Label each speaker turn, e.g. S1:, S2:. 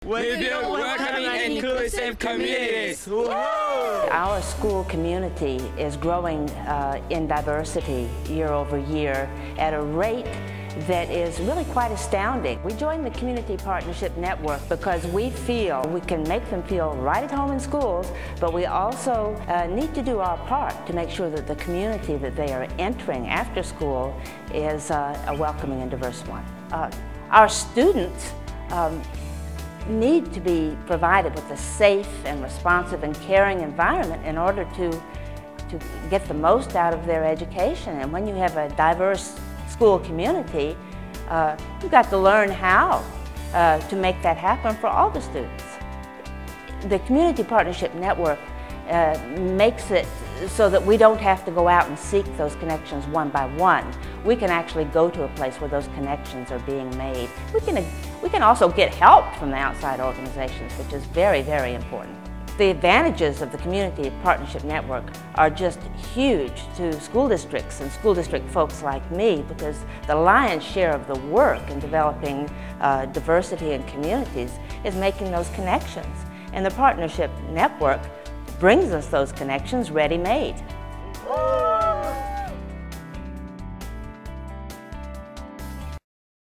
S1: We build welcoming and inclusive communities.
S2: Our school community is growing in diversity year over year at a rate that is really quite astounding. We joined the Community Partnership Network because we feel we can make them feel right at home in schools, but we also need to do our part to make sure that the community that they are entering after school is a welcoming and diverse one. Our students need to be provided with a safe and responsive and caring environment in order to get the most out of their education. And when you have a diverse school community, you've got to learn how to make that happen for all the students. The Community Partnership Network makes it so that we don't have to go out and seek those connections one by one. We can actually go to a place where those connections are being made. We can also get help from the outside organizations, which is very, very important. The advantages of the Community Partnership Network are just huge to school districts and school district folks like me, because the lion's share of the work in developing diversity in communities is making those connections. And the Partnership Network brings us those connections ready-made.